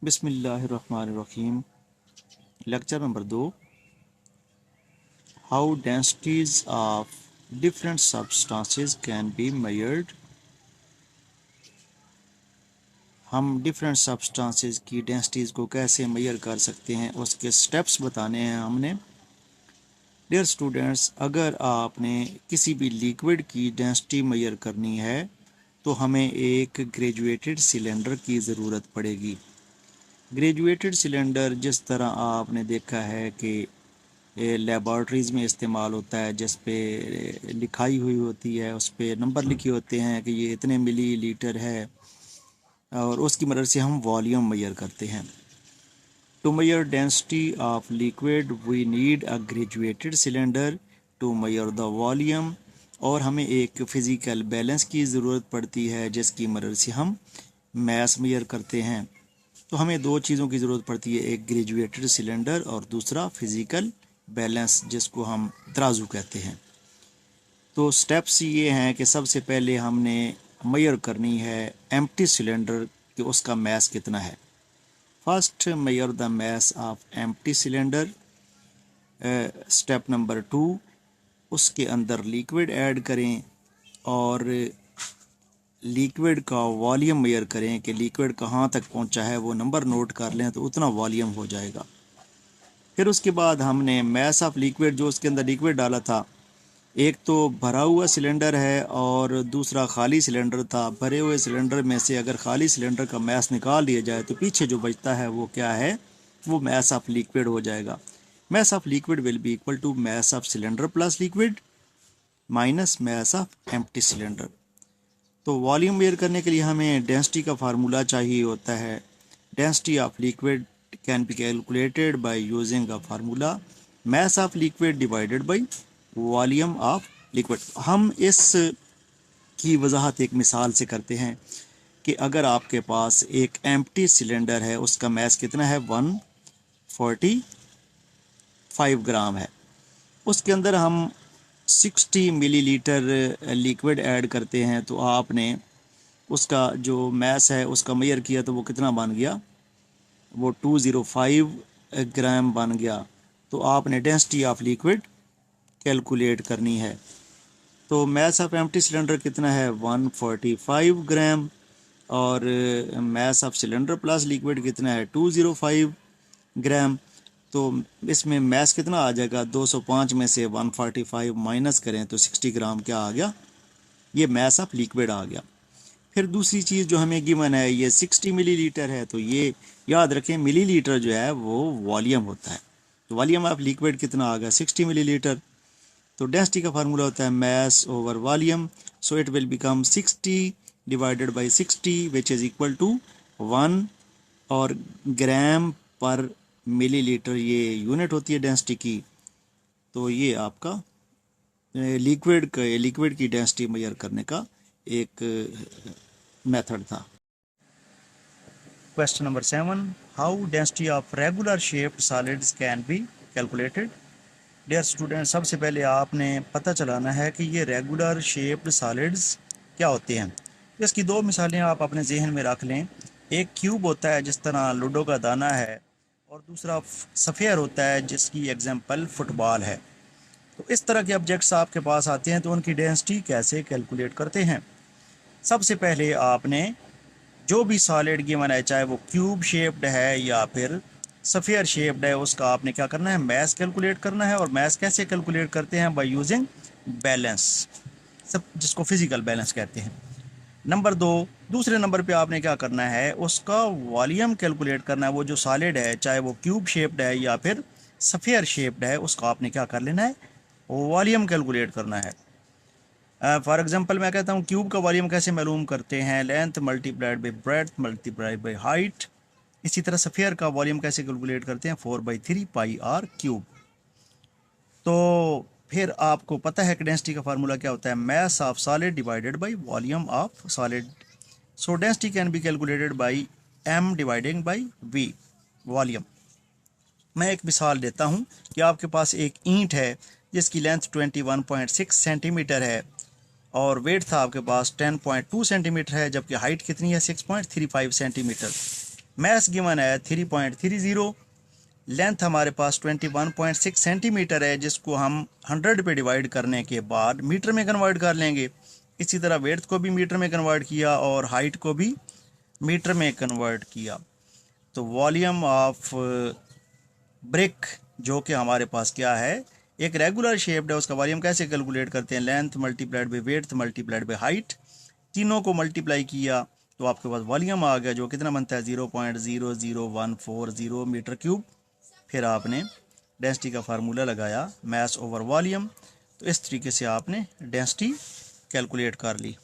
बिस्मिल्लाहिर्रहमानिर्रहीम। Lecture number 2। How densities of different substances can be measured. हम different substances की densities को कैसे मेजर कर सकते हैं, उसके स्टेप्स बताने हैं हमने। डियर स्टूडेंट्स, अगर आपने किसी भी लिक्विड की डेंसिटी मेजर करनी है तो हमें एक ग्रेजुएटेड सिलेंडर की ज़रूरत पड़ेगी। ग्रेजुएटेड सिलेंडर जिस तरह आपने देखा है कि लेबॉर्ट्रीज़ में इस्तेमाल होता है, जिस पे लिखाई हुई होती है, उस पे नंबर लिखे होते हैं कि ये इतने मिली लीटर है, और उसकी मदद से हम वॉल्यूम मेजर करते हैं। To measure density of liquid we need a graduated cylinder to measure the volume. और हमें एक फ़िज़िकल बैलेंस की ज़रूरत पड़ती है जिसकी मदद से हम मैस मेजर करते हैं। तो हमें दो चीज़ों की ज़रूरत पड़ती है, एक ग्रेजुएटेड सिलेंडर और दूसरा फिज़िकल बैलेंस जिसको हम तराजू कहते हैं। तो स्टेप्स ये हैं कि सबसे पहले हमने मेजर करनी है एम्प्टी सिलेंडर कि उसका मैस कितना है। First measure the mess of empty cylinder. Step number 2, उसके अंदर लिक्विड ऐड करें और लिक्विड का वॉल्यूम मेजर करें कि लिक्विड कहाँ तक पहुँचा है, वो नंबर नोट कर लें तो उतना वॉल्यूम हो जाएगा। फिर उसके बाद हमने मैस ऑफ लिक्विड, जो उसके अंदर लिक्विड डाला था, एक तो भरा हुआ सिलेंडर है और दूसरा खाली सिलेंडर था। भरे हुए सिलेंडर में से अगर खाली सिलेंडर का मैस निकाल दिया जाए तो पीछे जो बचता है वो क्या है, वो मैस ऑफ लिक्विड हो जाएगा। Mass of liquid will be equal to mass of cylinder plus liquid minus mass of empty cylinder. तो वॉल्यूम मेजर करने के लिए हमें डेंसिटी का फार्मूला चाहिए होता है। Density of liquid can be calculated by using a formula mess of liquid divided by volume of liquid. हम इस की वजाहत एक मिसाल से करते हैं कि अगर आपके पास एक एम्प्टी सिलेंडर है, उसका मैस कितना है, 145 ग्राम है। उसके अंदर हम 60 मिलीलीटर लिक्विड ऐड करते हैं, तो आपने उसका जो मैस है उसका मेजर किया तो वो कितना बन गया, वो 205 ग्राम बन गया। तो आपने डेंसिटी ऑफ लिक्विड कैलकुलेट करनी है। तो मैस ऑफ एम्प्टी सिलेंडर कितना है, 145 ग्राम, और mess of cylinder plus liquid कितना है, 205 ग्राम। तो इसमें मैस कितना आ जाएगा, 205 में से 145 माइनस करें तो 60 ग्राम क्या आ गया, ये मैस ऑफ लिक्विड आ गया। फिर दूसरी चीज़ जो हमें गिवन है, ये 60 मिलीलीटर है, तो ये याद रखें मिलीलीटर जो है वो वॉल्यूम होता है। तो वॉल्यूम ऑफ लिक्विड कितना आ गया, 60 मिलीलीटर। तो डेंसिटी का फार्मूला होता है mass over volume, so it will become 60 divided by 60 which is equal to 1, और ग्राम पर मिलीलीटर ये यूनिट होती है डेंसिटी की। तो ये आपका लिक्विड की डेंसिटी मेजर करने का एक मेथड था। Question number 7, how density of regular shaped solids can be calculated. Dear student, सबसे पहले आपने पता चलाना है कि ये रेगुलर शेप्ड सॉलिड्स क्या होते हैं। इसकी दो मिसालें आप अपने जहन में रख लें। एक क्यूब होता है जिस तरह लूडो का दाना है, और दूसरा सफ़ेयर होता है जिसकी एग्जांपल फुटबॉल है। तो इस तरह के ऑब्जेक्ट्स आपके पास आते हैं तो उनकी डेंसिटी कैसे कैलकुलेट करते हैं। सबसे पहले आपने जो भी सॉलिड गिवन है, चाहे वो क्यूब शेप्ड है या फिर सफ़ियर शेप्ड है, उसका आपने क्या करना है, मैस कैलकुलेट करना है। और मैस कैसे कैलकुलेट करते हैं, बाय यूजिंग बैलेंस, सब जिसको फिजिकल बैलेंस कहते हैं। नंबर 2, दूसरे नंबर पे आपने क्या करना है, उसका वॉल्यूम कैलकुलेट करना है। वो जो सॉलिड है, चाहे वो क्यूब शेप्ड है या फिर सफ़ियर शेप्ड है, उसका आपने क्या कर लेना है, वॉल्यूम कैलकुलेट करना है। फॉर एग्जांपल मैं कहता हूँ क्यूब का वॉल्यूम कैसे मालूम करते हैं, length multiplied by breadth multiplied by height. इसी तरह सफ़ियर का वॉल्यूम कैसे कैलकुलेट करते हैं, 4/3 पाई आर क्यूब। तो फिर आपको पता है कि डेंसिटी का फार्मूला क्या होता है, mass of solid divided by volume of solid. So density can be calculated by m dividing by v, volume. मैं एक मिसाल देता हूँ कि आपके पास एक ईंट है जिसकी लेंथ 21.6 सेंटीमीटर है और वेट था आपके पास 10.2 सेंटीमीटर है, जबकि हाइट कितनी है, 6.35 सेंटीमीटर। मैस गिवन है 3.30, लेंथ हमारे पास 21.6 सेंटीमीटर है, जिसको हम 100 पे डिवाइड करने के बाद मीटर में कन्वर्ट कर लेंगे। इसी तरह वेड्थ को भी मीटर में कन्वर्ट किया और हाइट को भी मीटर में कन्वर्ट किया। तो वॉल्यूम ऑफ ब्रिक जो कि हमारे पास क्या है, एक रेगुलर शेप्ड है, उसका वॉल्यूम कैसे कैलकुलेट करते हैं, length multiplied by width multiplied by height, तीनों को मल्टीप्लाई किया तो आपके पास वॉल्यूम आ गया, जो कितना बनता है 0.00140 मीटर क्यूब। फिर आपने डेंसिटी का फार्मूला लगाया, मास ओवर वॉल्यूम। तो इस तरीके से आपने डेंसिटी कैलकुलेट कर ली।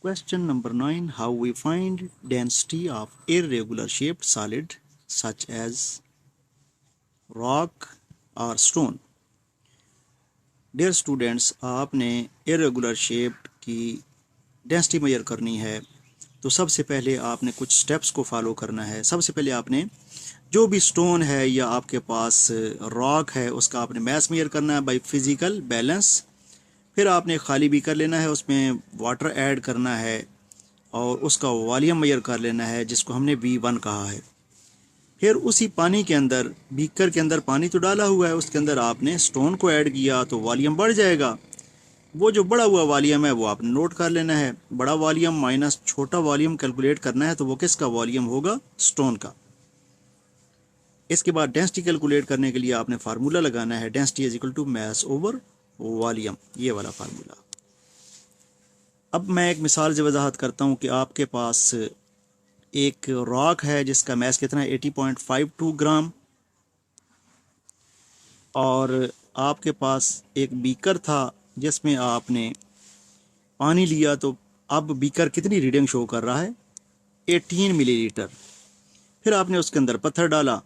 Question number 9, how we find density of irregular shaped solid such as rock और स्टोन। डियर स्टूडेंट्स, आपने इरेगुलर शेप की डेंसिटी मेजर करनी है तो सबसे पहले आपने कुछ स्टेप्स को फॉलो करना है। सबसे पहले आपने जो भी स्टोन है या आपके पास रॉक है उसका आपने मास मेजर करना है बाय फिजिकल बैलेंस। फिर आपने खाली बीकर लेना है, उसमें वाटर ऐड करना है और उसका वॉल्यूम मेजर कर लेना है, जिसको हमने V1 कहा है। फिर उसी पानी के अंदर, बीकर के अंदर पानी तो डाला हुआ है, उसके अंदर आपने स्टोन को ऐड किया तो वॉल्यूम बढ़ जाएगा। वो जो बड़ा हुआ वॉल्यूम है वो आपने नोट कर लेना है। बड़ा वॉल्यूम माइनस छोटा वॉल्यूम कैलकुलेट करना है, तो वो किसका वॉल्यूम होगा, स्टोन का। इसके बाद डेंसिटी कैलकुलेट करने के लिए आपने फार्मूला लगाना है, density is equal to mass over volume, ये वाला फार्मूला। अब मैं एक मिसाल से वजाहत करता हूँ कि आपके पास एक रॉक है जिसका मास कितना है 80.52 ग्राम, और आपके पास एक बीकर था जिसमें आपने पानी लिया, तो अब बीकर कितनी रीडिंग शो कर रहा है, 18 मिलीलीटर। फिर आपने उसके अंदर पत्थर डाला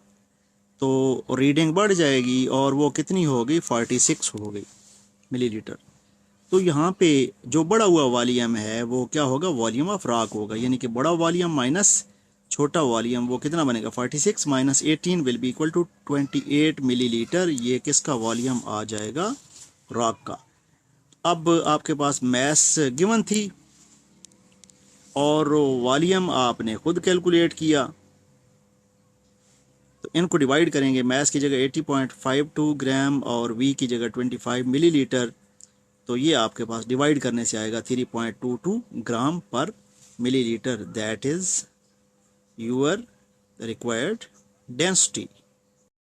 तो रीडिंग बढ़ जाएगी और वो कितनी हो गई, 46 हो गई मिलीलीटर। तो यहाँ पे जो बड़ा हुआ वॉल्यूम है वो क्या होगा, वॉल्यूम ऑफ रॉक होगा, यानी कि बड़ा वॉल्यूम माइनस छोटा वॉल्यूम, वो कितना बनेगा, 46 minus 18 will be equal to 28 millilitre. ये किसका वॉल्यूम आ जाएगा, रॉक का। अब आपके पास मैस गिवन थी और वॉल्यूम आपने खुद कैलकुलेट किया, तो इनको डिवाइड करेंगे, मैस की जगह 80.52 ग्राम और वी की जगह 25 मिलीलीटर, तो ये आपके पास डिवाइड करने से आएगा 3.22 ग्राम पर millilitre. That is your required density.